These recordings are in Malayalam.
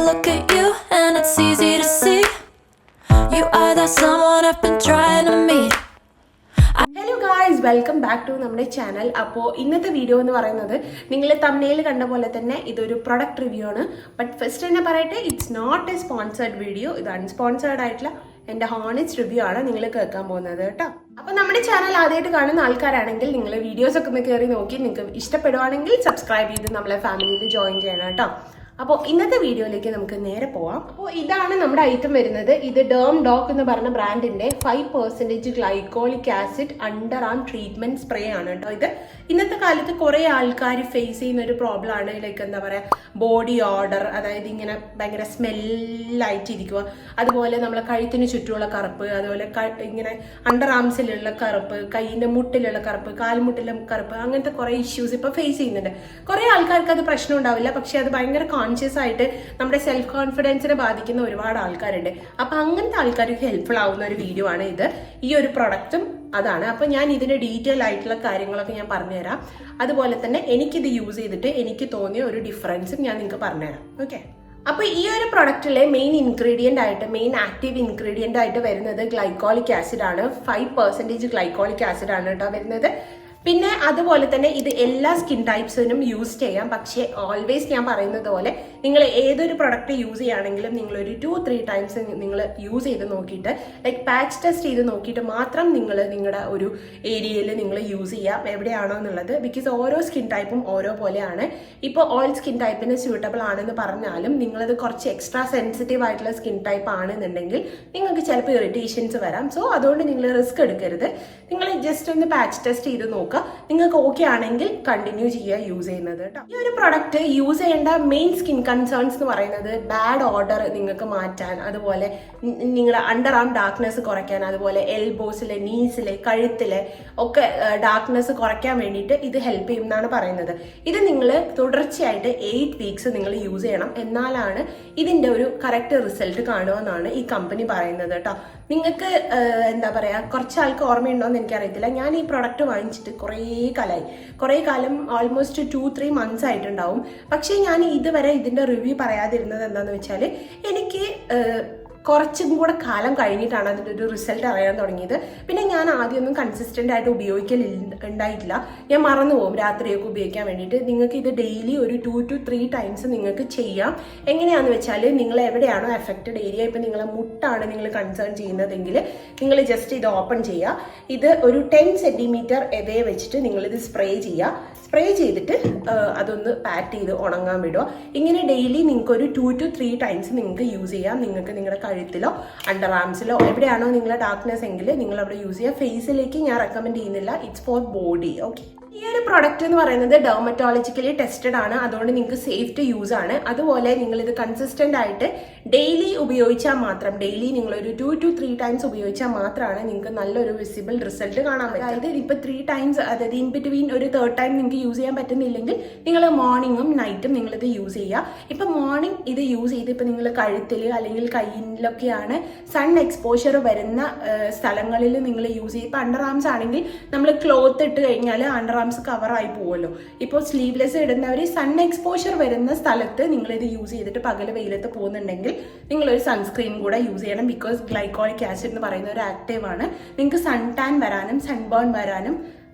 look at you and it's easy to see. You are that someone I've been trying to meet. Hello guys, welcome back to നമ്മുടെ ചാനൽ. അപ്പോൾ ഇന്നത്തെ വീഡിയോ എന്ന് പറയുന്നത് നിങ്ങൾ തംബ്നെയിൽ കണ്ട പോലെ തന്നെ ഇതൊരു പ്രൊഡക്റ്റ് റിവ്യൂ ആണ്. ബട്ട് ഫസ്റ്റ് തന്നെ പറയട്ടെ, it's not a sponsored video. ഇത് അൺസ്പോൺസേർഡ് ആയിട്ടുള്ള എൻ്റെ ഹോണസ്റ്റ് റിവ്യൂ ആണ് നിങ്ങൾ കേൾക്കാൻ പോകുന്നത് കേട്ടോ. അപ്പോൾ നമ്മുടെ ചാനൽ ആദ്യമായിട്ട് കാണുന്ന ആൾക്കാരാണെങ്കിൽ നിങ്ങൾ വീഡിയോസ് ഒക്കെ ഒന്ന് കയറി നോക്കി നിങ്ങൾക്ക് ഇഷ്ടപ്പെടുവാണെങ്കിൽ സബ്സ്ക്രൈബ് ചെയ്ത് നമ്മളെ ഫാമിലിയിൽ ജോയിൻ ചെയ്യണം കേട്ടോ. അപ്പോൾ ഇന്നത്തെ വീഡിയോയിലേക്ക് നമുക്ക് നേരെ പോവാം. അപ്പോൾ ഇതാണ് നമ്മുടെ ഐറ്റം വരുന്നത്. ഇത് ഡേം ഡോക്ക് എന്ന് പറഞ്ഞ ബ്രാൻഡിന്റെ 5% glycolic acid under arm treatment spray ആണ് കേട്ടോ. ഇത് ഇന്നത്തെ കാലത്ത് കുറെ ആൾക്കാർ ഫേസ് ചെയ്യുന്ന ഒരു പ്രോബ്ലം ആണ്. ലൈക്ക് എന്താ പറയാ, ബോഡി ഓർഡർ, അതായത് ഇങ്ങനെ ഭയങ്കര സ്മെല്ലായിട്ടിരിക്കുക, അതുപോലെ നമ്മളെ കഴുത്തിന് ചുറ്റുമുള്ള കറുപ്പ്, അതുപോലെ ഇങ്ങനെ അണ്ടർ ആംസിലുള്ള കറുപ്പ്, കൈയിന്റെ മുട്ടിലുള്ള കറുപ്പ്, കാൽമുട്ടിലെ കറുപ്പ്, അങ്ങനത്തെ കുറെ ഇഷ്യൂസ് ഇപ്പൊ ഫേസ് ചെയ്യുന്നുണ്ട്. കുറെ ആൾക്കാർക്ക് അത് പ്രശ്നം ഉണ്ടാവില്ല, പക്ഷെ അത് ഭയങ്കര കോൺഷ്യസ് ആയിട്ട് നമ്മുടെ സെൽഫ് കോൺഫിഡൻസിനെ ബാധിക്കുന്ന ഒരുപാട് ആൾക്കാരുണ്ട്. അപ്പൊ അങ്ങനത്തെ ആൾക്കാർക്ക് ഹെൽപ്ഫുൾ ആവുന്ന ഒരു വീഡിയോ ആണ് ഇത്. ഈ ഒരു പ്രൊഡക്റ്റും അതാണ്. അപ്പൊ ഞാൻ ഇതിന്റെ ഡീറ്റെയിൽ ആയിട്ടുള്ള കാര്യങ്ങളൊക്കെ ഞാൻ പറഞ്ഞുതരാം. അതുപോലെ തന്നെ എനിക്കിത് യൂസ് ചെയ്തിട്ട് എനിക്ക് തോന്നിയ ഒരു ഡിഫറൻസും ഞാൻ നിങ്ങൾക്ക് പറഞ്ഞുതരാം. ഓക്കെ, അപ്പൊ ഈ ഒരു പ്രൊഡക്റ്റിലെ മെയിൻ ആക്റ്റീവ് ഇൻഗ്രീഡിയന്റ് ആയിട്ട് വരുന്നത് ഗ്ലൈക്കോളിക് ആസിഡ് ആണ്. 5% ഗ്ലൈക്കോളിക് ആസിഡ് ആണ് കേട്ടോ വരുന്നത്. പിന്നെ അതുപോലെ തന്നെ ഇത് എല്ലാ സ്കിൻ ടൈപ്സിനും യൂസ് ചെയ്യാം. പക്ഷേ ഓൾവേസ് ഞാൻ പറയുന്നത് പോലെ നിങ്ങൾ ഏതൊരു പ്രൊഡക്റ്റ് യൂസ് ചെയ്യുകയാണെങ്കിലും നിങ്ങൾ ഒരു 2-3 ടൈംസ് നിങ്ങൾ യൂസ് ചെയ്ത് നോക്കിയിട്ട്, ലൈക്ക് പാച്ച് ടെസ്റ്റ് ചെയ്ത് നോക്കിയിട്ട് മാത്രം നിങ്ങൾ നിങ്ങളുടെ ഒരു ഏരിയയിൽ നിങ്ങൾ യൂസ് ചെയ്യാം, എവിടെയാണോ എന്നുള്ളത്. ബിക്കോസ് ഓരോ സ്കിൻ ടൈപ്പും ഓരോ പോലെയാണ്. ഇപ്പോൾ ഓൾ സ്കിൻ ടൈപ്പിന് സ്യൂട്ടബിൾ ആണെന്ന് പറഞ്ഞാലും നിങ്ങളത് കുറച്ച് എക്സ്ട്രാ സെൻസിറ്റീവ് ആയിട്ടുള്ള സ്കിൻ ടൈപ്പ് ആണെന്നുണ്ടെങ്കിൽ നിങ്ങൾക്ക് ചിലപ്പോൾ ഇറിറ്റേഷൻസ് വരാം. സോ അതുകൊണ്ട് നിങ്ങൾ റിസ്ക് എടുക്കരുത്. നിങ്ങൾ ജസ്റ്റ് ഒന്ന് പാച്ച് ടെസ്റ്റ് ചെയ്ത് നോക്കുക. നിങ്ങൾക്ക് ഓക്കെ ആണെങ്കിൽ കണ്ടിന്യൂ ചെയ്യുക യൂസ് ചെയ്യുന്നത് കേട്ടോ. ഈ ഒരു പ്രൊഡക്റ്റ് യൂസ് ചെയ്യേണ്ട മെയിൻ സ്കിൻ കൺസേൺസ് എന്ന് പറയുന്നത് ബാഡ് ഓർഡർ നിങ്ങൾക്ക് മാറ്റാൻ, അതുപോലെ നിങ്ങളുടെ അണ്ടർ ആം ഡാർക്ക്നെസ് കുറയ്ക്കാൻ, അതുപോലെ എൽബോസിലെ, നീസിലെ, കഴുത്തിലെ ഒക്കെ ഡാർക്ക്നെസ് കുറയ്ക്കാൻ വേണ്ടിയിട്ട് ഇത് ഹെൽപ്പ് ചെയ്യും എന്നാണ് പറയുന്നത്. ഇത് നിങ്ങൾ തുടർച്ചയായിട്ട് 8 വീക്സ് നിങ്ങൾ യൂസ് ചെയ്യണം, എന്നാലാണ് ഇതിന്റെ ഒരു കറക്റ്റ് റിസൾട്ട് കാണുമെന്നാണ് ഈ കമ്പനി പറയുന്നത് കേട്ടോ. നിങ്ങൾക്ക് എന്താ പറയാ, കുറച്ച് ആൾക്ക് ഓർമ്മയുണ്ടോ എന്ന് എനിക്കറിയത്തില്ല. ഞാൻ ഈ പ്രൊഡക്റ്റ് വാങ്ങിച്ചിട്ട് കുറേ കാലം ഓൾമോസ്റ്റ് 2-3 മന്ത്സ് ആയിട്ടുണ്ടാവും. പക്ഷേ ഞാൻ ഇതുവരെ ഇതിന്റെ റിവ്യൂ പറയാതിരുന്നത് എന്താണെന്ന് വെച്ചാൽ എനിക്ക് കുറച്ചും കൂടെ കാലം കഴിഞ്ഞിട്ടാണ് അതിൻ്റെ ഒരു റിസൾട്ട് അറിയാൻ തുടങ്ങിയത്. പിന്നെ ഞാൻ ആദ്യമൊന്നും കൺസിസ്റ്റൻ്റ് ആയിട്ട് ഉണ്ടായിട്ടില്ല. ഞാൻ മറന്നു പോകും രാത്രിയൊക്കെ ഉപയോഗിക്കാൻ വേണ്ടിയിട്ട്. നിങ്ങൾക്ക് ഇത് ഡെയിലി ഒരു 2-3 ടൈംസ് നിങ്ങൾക്ക് ചെയ്യാം. എങ്ങനെയാണെന്ന് വെച്ചാൽ നിങ്ങൾ എവിടെയാണോ എഫക്റ്റഡ് ഏരിയ, ഇപ്പം നിങ്ങളെ മുട്ടാണ് നിങ്ങൾ കൺസേൺ ചെയ്യുന്നതെങ്കിൽ നിങ്ങൾ ജസ്റ്റ് ഇത് ഓപ്പൺ ചെയ്യുക. ഇത് ഒരു 10 സെൻറ്റിമീറ്റർ എവേ വെച്ചിട്ട് നിങ്ങളിത് സ്പ്രേ ചെയ്യുക. സ്പ്രേ ചെയ്തിട്ട് അതൊന്ന് പാറ്റ് ചെയ്ത് ഉണങ്ങാൻ വിടുക. ഇങ്ങനെ ഡെയിലി നിങ്ങൾക്ക് ഒരു 2-3 ടൈംസ് നിങ്ങൾക്ക് യൂസ് ചെയ്യാം. നിങ്ങൾക്ക് നിങ്ങളുടെ കഴുത്തിലോ അണ്ടർ ആംസിലോ എവിടെയാണോ നിങ്ങളുടെ ഡാർക്ക്നെസ് എങ്കിൽ നിങ്ങൾ അവിടെ യൂസ് ചെയ്യുക. ഫേസിലേക്ക് ഞാൻ റെക്കമെൻഡ് ചെയ്യുന്നില്ല, ഇറ്റ്സ് ഫോർ ബോഡി. ഓക്കെ, ഈ ഒരു പ്രൊഡക്റ്റ് എന്ന് പറയുന്നത് ഡെർമറ്റോളജിക്കലി ടെസ്റ്റഡ് ആണ്, അതുകൊണ്ട് നിങ്ങൾക്ക് സേഫ് ടു യൂസ് ആണ്. അതുപോലെ നിങ്ങൾ ഇത് കൺസിസ്റ്റന്റ് ആയിട്ട് ഡെയിലി ഉപയോഗിച്ചാൽ മാത്രം, ഡെയിലി നിങ്ങൾ ഒരു 2-3 ടൈംസ് ഉപയോഗിച്ചാൽ മാത്രമാണ് നിങ്ങൾക്ക് നല്ലൊരു വിസിബിൾ റിസൾട്ട് കാണാൻ പറ്റും. അതായത് ഇപ്പൊ 3 ടൈംസ്, അതായത് ഇൻ ബിറ്റ്വീൻ ഒരു 3rd ടൈം നിങ്ങൾക്ക് യൂസ് ചെയ്യാൻ പറ്റുന്നില്ലെങ്കിൽ നിങ്ങൾ മോർണിംഗും നൈറ്റും നിങ്ങൾ ഇത് യൂസ് ചെയ്യുക. ഇപ്പൊ മോർണിംഗ് ഇത് യൂസ് ചെയ്ത് ഇപ്പൊ നിങ്ങൾ കഴുത്തിൽ അല്ലെങ്കിൽ കയ്യിലൊക്കെയാണ് സൺ എക്സ്പോഷർ വരുന്ന സ്ഥലങ്ങളിൽ നിങ്ങൾ യൂസ് ചെയ്യും. ഇപ്പൊ അണ്ടർ ആംസ് ആണെങ്കിൽ നമ്മൾ ക്ലോത്ത് ഇട്ട് കഴിഞ്ഞാൽ അണ്ടർ ആംസ് കവർ ആയി പോകുമല്ലോ. ഇപ്പോൾ സ്ലീവ്ലെസ് ഇടുന്നവർ സൺ എക്സ്പോഷർ വരുന്ന സ്ഥലത്ത് നിങ്ങൾ ഇത് യൂസ് ചെയ്തിട്ട് പകൽ വെയിലത്ത് പോകുന്നുണ്ടെങ്കിൽ നിങ്ങളൊരു സൺസ്ക്രീൻ കൂടെ യൂസ് ചെയ്യണം. ബിക്കോസ് ഗ്ലൈക്കോളിക് ആസിഡ് എന്ന് പറയുന്ന ഒരു ആക്റ്റീവ് ആണ്. നിങ്ങൾക്ക് സൺ ടാൻ വരാനും സൺബേൺ വരാനും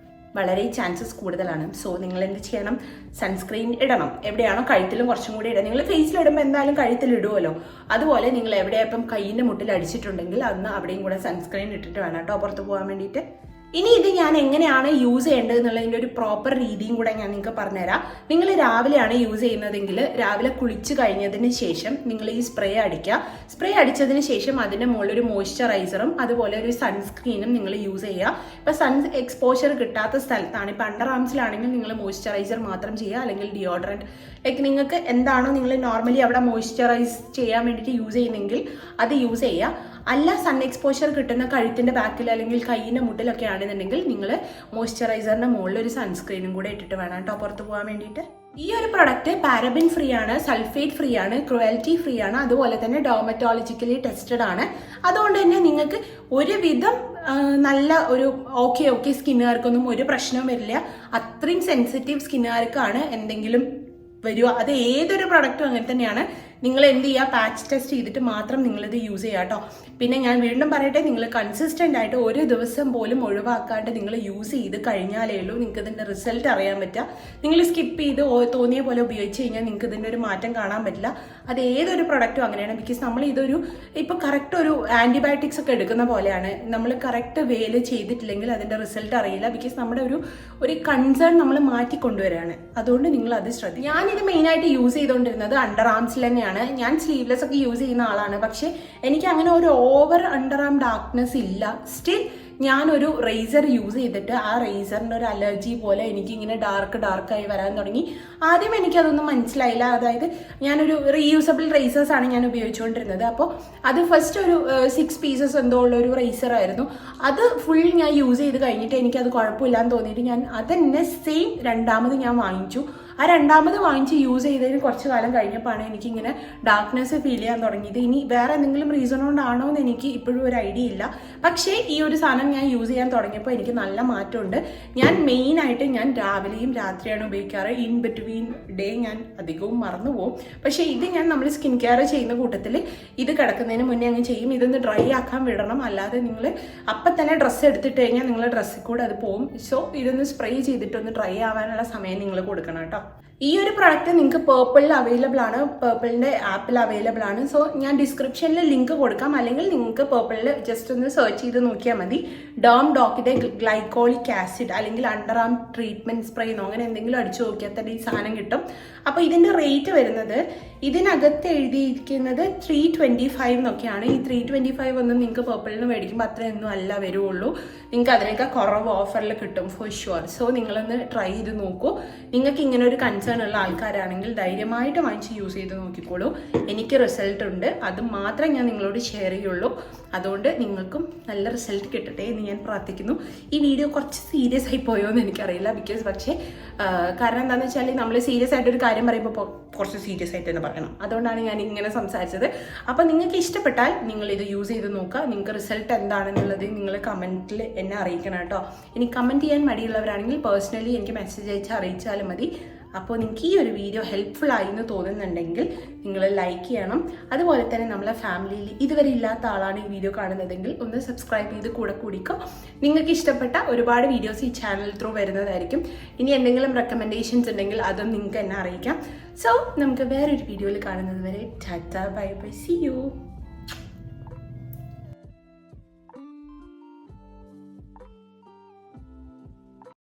വളരെ ചാൻസസ് കൂടുതലാണ്. സോ നിങ്ങൾ എന്ത് ചെയ്യണം, സൺസ്ക്രീൻ ഇടണം. എവിടെയാണോ കഴുത്തിലും കുറച്ചും കൂടി ഇടാം. നിങ്ങൾ ഫേസിലിടുമ്പോൾ എന്തായാലും കഴുത്തിൽ ഇടുമല്ലോ, അതുപോലെ നിങ്ങൾ എവിടെയപ്പം കയ്യിൻ്റെ മുട്ടിൽ അടിച്ചിട്ടുണ്ടെങ്കിൽ അന്ന് അവിടെയും കൂടെ സൺസ്ക്രീൻ ഇട്ടിട്ട് വേണം കേട്ടോ പുറത്ത് പോകാൻ വേണ്ടിയിട്ട്. ഇനി ഇത് ഞാൻ എങ്ങനെയാണ് യൂസ് ചെയ്യേണ്ടത് എന്നുള്ളതിൻ്റെ ഒരു പ്രോപ്പർ രീതിയും കൂടെ ഞാൻ നിങ്ങൾക്ക് പറഞ്ഞുതരാം. നിങ്ങൾ രാവിലെയാണ് യൂസ് ചെയ്യുന്നതെങ്കിൽ രാവിലെ കുളിച്ച് കഴിഞ്ഞതിന് ശേഷം നിങ്ങൾ ഈ സ്പ്രേ അടിക്കുക. സ്പ്രേ അടിച്ചതിന് ശേഷം അതിൻ്റെ മുകളിൽ ഒരു മോയ്സ്ചറൈസറും അതുപോലെ ഒരു സൺസ്ക്രീനും നിങ്ങൾ യൂസ് ചെയ്യുക. ഇപ്പം സൺ എക്സ്പോഷർ കിട്ടാത്ത സ്ഥലത്താണ്, ഇപ്പം അണ്ടർ ആംസിലാണെങ്കിൽ നിങ്ങൾ മോയ്സ്ചറൈസർ മാത്രം ചെയ്യുക, അല്ലെങ്കിൽ ഡിയോഡറൻറ്റ്, ലൈക്ക് നിങ്ങൾക്ക് എന്താണോ നിങ്ങൾ നോർമലി അവിടെ മോയ്സ്ചറൈസ് ചെയ്യാൻ വേണ്ടിയിട്ട് യൂസ് ചെയ്യുന്നെങ്കിൽ അത് യൂസ് ചെയ്യുക. അല്ല, സൺ എക്സ്പോഷർ കിട്ടുന്ന കഴുത്തിൻ്റെ ബാക്കിൽ അല്ലെങ്കിൽ കൈയിൻ്റെ മുട്ടിലൊക്കെ ആണെന്നുണ്ടെങ്കിൽ നിങ്ങൾ മോയ്സ്ചറൈസറിൻ്റെ മുകളിൽ ഒരു സൺസ്ക്രീനും കൂടെ ഇട്ടിട്ട് വേണം കേട്ടോ പുറത്ത് പോകാൻ വേണ്ടിയിട്ട്. ഈ ഒരു പ്രൊഡക്റ്റ് പാരബിൻ ഫ്രീ ആണ്, സൾഫേറ്റ് ഫ്രീ ആണ്, ക്രുവൽറ്റി ഫ്രീ ആണ്, അതുപോലെ തന്നെ ഡെർമറ്റോളജിക്കലി ടെസ്റ്റഡ് ആണ്. അതുകൊണ്ട് തന്നെ നിങ്ങൾക്ക് ഒരുവിധം നല്ല ഒരു ഓക്കെ സ്കിന്നുകാർക്കൊന്നും ഒരു പ്രശ്നവും വരില്ല. അത്രയും സെൻസിറ്റീവ് സ്കിന്നുകാർക്കാണ് എന്തെങ്കിലും വരിക. അത് ഏതൊരു പ്രൊഡക്റ്റും അങ്ങനെ തന്നെയാണ്. നിങ്ങൾ എന്ത് ചെയ്യുക, പാച്ച് ടെസ്റ്റ് ചെയ്തിട്ട് മാത്രം നിങ്ങളിത് യൂസ് ചെയ്യുക കേട്ടോ. പിന്നെ ഞാൻ വീണ്ടും പറയട്ടെ, നിങ്ങൾ കൺസിസ്റ്റൻ്റ് ആയിട്ട് ഒരു ദിവസം പോലും ഒഴിവാക്കാണ്ട് നിങ്ങൾ യൂസ് ചെയ്ത് കഴിഞ്ഞാലേ ഉള്ളൂ നിങ്ങൾക്ക് ഇതിൻ്റെ റിസൾട്ട് അറിയാൻ പറ്റുക. നിങ്ങൾ സ്കിപ്പ് ചെയ്ത് തോന്നിയ പോലെ ഉപയോഗിച്ച് കഴിഞ്ഞാൽ നിങ്ങൾക്ക് ഇതിൻ്റെ ഒരു മാറ്റം കാണാൻ പറ്റില്ല. അത് ഏതൊരു പ്രൊഡക്റ്റും അങ്ങനെയാണ്. ബിക്കോസ് നമ്മൾ ഇതൊരു ഇപ്പോൾ കറക്റ്റ് ഒരു ആൻറ്റിബയോട്ടിക്സ് ഒക്കെ എടുക്കുന്ന പോലെയാണ്. നമ്മൾ കറക്റ്റ് വേല് ചെയ്തിട്ടില്ലെങ്കിൽ അതിൻ്റെ റിസൾട്ട് അറിയില്ല. ബിക്കോസ് നമ്മുടെ ഒരു കൺസേൺ നമ്മൾ മാറ്റിക്കൊണ്ടുവരികയാണ്. അതുകൊണ്ട് നിങ്ങൾ അത് ശ്രദ്ധിക്കും. ഞാനിത് മെയിനായിട്ട് യൂസ് ചെയ്തുകൊണ്ടിരുന്നത് അണ്ടർ ആംസിൽ തന്നെയാണ്. ഞാൻ സ്ലീവ്ലെസ് ഒക്കെ യൂസ് ചെയ്യുന്ന ആളാണ്. പക്ഷേ എനിക്ക് അങ്ങനെ ഒരു ഓവർ അണ്ടർ ആം ഡാർക്ക്നെസ് ഇല്ല. സ്റ്റിൽ ഞാനൊരു റേസർ യൂസ് ചെയ്തിട്ട് ആ റേസറിൻ്റെ ഒരു അലർജി പോലെ എനിക്കിങ്ങനെ ഡാർക്കായി വരാൻ തുടങ്ങി. ആദ്യം എനിക്കതൊന്നും മനസ്സിലായില്ല. അതായത് ഞാനൊരു റീയൂസബിൾ റേസേഴ്സാണ് ഞാൻ ഉപയോഗിച്ചുകൊണ്ടിരുന്നത്. അപ്പോൾ അത് ഫസ്റ്റ് ഒരു 6 പീസസ് എന്തോ ഉള്ള ഒരു റേസറായിരുന്നു. അത് ഫുൾ ഞാൻ യൂസ് ചെയ്ത് കഴിഞ്ഞിട്ട് എനിക്കത് കുഴപ്പമില്ലാന്ന് തോന്നിയിട്ട് ഞാൻ അതന്നെ സെയിം രണ്ടാമത് ഞാൻ വാങ്ങിച്ചു. ആ രണ്ടാമത് വാങ്ങിച്ച് യൂസ് ചെയ്തതിന് കുറച്ച് കാലം കഴിഞ്ഞപ്പോഴാണ് എനിക്കിങ്ങനെ ഡാർക്ക്നെസ് ഫീൽ ചെയ്യാൻ തുടങ്ങിയത്. ഇനി വേറെ എന്തെങ്കിലും റീസൺ കൊണ്ടാണോ എന്ന് എനിക്ക് ഇപ്പോഴും ഒരു ഐഡിയ ഇല്ല. പക്ഷേ ഈ ഒരു സാധനം ഞാൻ യൂസ് ചെയ്യാൻ തുടങ്ങിയപ്പോൾ എനിക്ക് നല്ല മാറ്റമുണ്ട്. ഞാൻ മെയിനായിട്ട് ഞാൻ രാവിലെയും രാത്രിയാണ് ഉപയോഗിക്കാറ്. ഇൻ ബിറ്റ്വീൻ ഡേ ഞാൻ അധികവും മറന്നു പോകും. പക്ഷേ ഇത് നമ്മൾ സ്കിൻ കെയർ ചെയ്യുന്ന കൂട്ടത്തിൽ ഇത് കിടക്കുന്നതിന് മുന്നേ അങ്ങ് ചെയ്യും. ഇതൊന്ന് ഡ്രൈ ആക്കാൻ വിടണം. അല്ലാതെ നിങ്ങൾ അപ്പം തന്നെ ഡ്രസ്സ് എടുത്തിട്ട് കഴിഞ്ഞാൽ നിങ്ങളുടെ ഡ്രസ്സിൽ കൂടെ അത് പോകും. സോ ഇതൊന്ന് സ്പ്രേ ചെയ്തിട്ടൊന്ന് ഡ്രൈ ആവാനുള്ള സമയം നിങ്ങൾ കൊടുക്കണം കേട്ടോ. ഈ ഒരു പ്രൊഡക്റ്റ് നിങ്ങൾക്ക് പേർപ്പിളിൽ അവൈലബിൾ ആണ്. പേർപ്പിളിൻ്റെ ആപ്പിൽ അവൈലബിൾ ആണ്. സോ ഞാൻ ഡിസ്ക്രിപ്ഷനിൽ ലിങ്ക് കൊടുക്കാം. അല്ലെങ്കിൽ നിങ്ങൾക്ക് പേർപ്പിളിൽ ജസ്റ്റ് ഒന്ന് സെർച്ച് ചെയ്ത് നോക്കിയാൽ മതി. ഡേം ഡോക്കിൻ്റെ ഗ്ലൈക്കോളിക് ആസിഡ് അല്ലെങ്കിൽ അണ്ടർ ആം ട്രീറ്റ്മെൻറ്റ് സ്പ്രേ എന്നോ അങ്ങനെ എന്തെങ്കിലും അടിച്ചു നോക്കിയാൽ തന്നെ ഈ സാധനം കിട്ടും. അപ്പോൾ ഇതിൻ്റെ റേറ്റ് വരുന്നത് ഇതിനകത്ത് എഴുതിയിരിക്കുന്നത് 325 എന്നൊക്കെയാണ്. ഈ 325 ഒന്നും നിങ്ങൾക്ക് പേർപ്പിളിൽ നിന്ന് മേടിക്കുമ്പോൾ അത്രയൊന്നും അല്ല വരുള്ളൂ. നിങ്ങൾക്ക് അതിനേക്കാൾ കുറവ് ഓഫറിൽ കിട്ടും ഫോർ ഷുവർ. സോ നിങ്ങളൊന്ന് ട്രൈ ചെയ്ത് നോക്കൂ. നിങ്ങൾക്ക് ഇങ്ങനെ ഒരു കൺസേൺ ഉള്ള ആൾക്കാരാണെങ്കിൽ ധൈര്യമായിട്ട് വാങ്ങിച്ച് യൂസ് ചെയ്ത് നോക്കിക്കോളൂ. എനിക്ക് റിസൾട്ട് ഉണ്ട്. അത് മാത്രമേ ഞാൻ നിങ്ങളോട് ഷെയർ ചെയ്യുള്ളൂ. അതുകൊണ്ട് നിങ്ങൾക്കും നല്ല റിസൾട്ട് കിട്ടട്ടെ എന്ന് ഞാൻ പ്രാർത്ഥിക്കുന്നു. ഈ വീഡിയോ കുറച്ച് സീരിയസ് ആയി പോയോ എന്ന് എനിക്കറിയില്ല. പക്ഷേ കാരണം എന്താണെന്ന് വെച്ചാൽ നമ്മൾ സീരിയസ് ആയിട്ടൊരു കാര്യം പറയുമ്പോൾ കുറച്ച് സീരിയസ് ആയിട്ട് തന്നെ പറയണം. അതുകൊണ്ടാണ് ഞാൻ ഇങ്ങനെ സംസാരിച്ചത്. അപ്പോൾ നിങ്ങൾക്ക് ഇഷ്ടപ്പെട്ടാൽ നിങ്ങൾ ഇത് യൂസ് ചെയ്ത് നോക്കുക. നിങ്ങൾക്ക് റിസൾട്ട് എന്താണെന്നുള്ളത് നിങ്ങൾ കമൻറ്റിൽ എന്നെ അറിയിക്കണം കേട്ടോ. ഇനി കമൻറ്റ് ചെയ്യാൻ മടിയുള്ളവരാണെങ്കിൽ പേഴ്സണലി എനിക്ക് മെസ്സേജ് അയച്ച് അറിയിച്ചാലും മതി. അപ്പോൾ നിങ്ങൾക്ക് ഈ ഒരു വീഡിയോ ഹെൽപ്ഫുൾ ആയി എന്ന് തോന്നുന്നുണ്ടെങ്കിൽ നിങ്ങൾ ലൈക്ക് ചെയ്യണം. അതുപോലെ തന്നെ നമ്മളെ ഫാമിലിയിൽ ഇതുവരെ ഇല്ലാത്ത ആളാണ് ഈ വീഡിയോ കാണുന്നതെങ്കിൽ ഒന്ന് സബ്സ്ക്രൈബ് ചെയ്ത് കൂടെ കൂടിക്കോ. നിങ്ങൾക്ക് ഇഷ്ടപ്പെട്ട ഒരുപാട് വീഡിയോസ് ഈ ചാനൽ ത്രൂ വരുന്നതായിരിക്കും. ഇനി എന്തെങ്കിലും റെക്കമെൻഡേഷൻസ് ഉണ്ടെങ്കിൽ അതും നിങ്ങൾക്ക് എന്നെ അറിയിക്കാം. സോ നമുക്ക് വേറൊരു വീഡിയോയിൽ കാണുന്നത് വരെ tata bye bye, see U.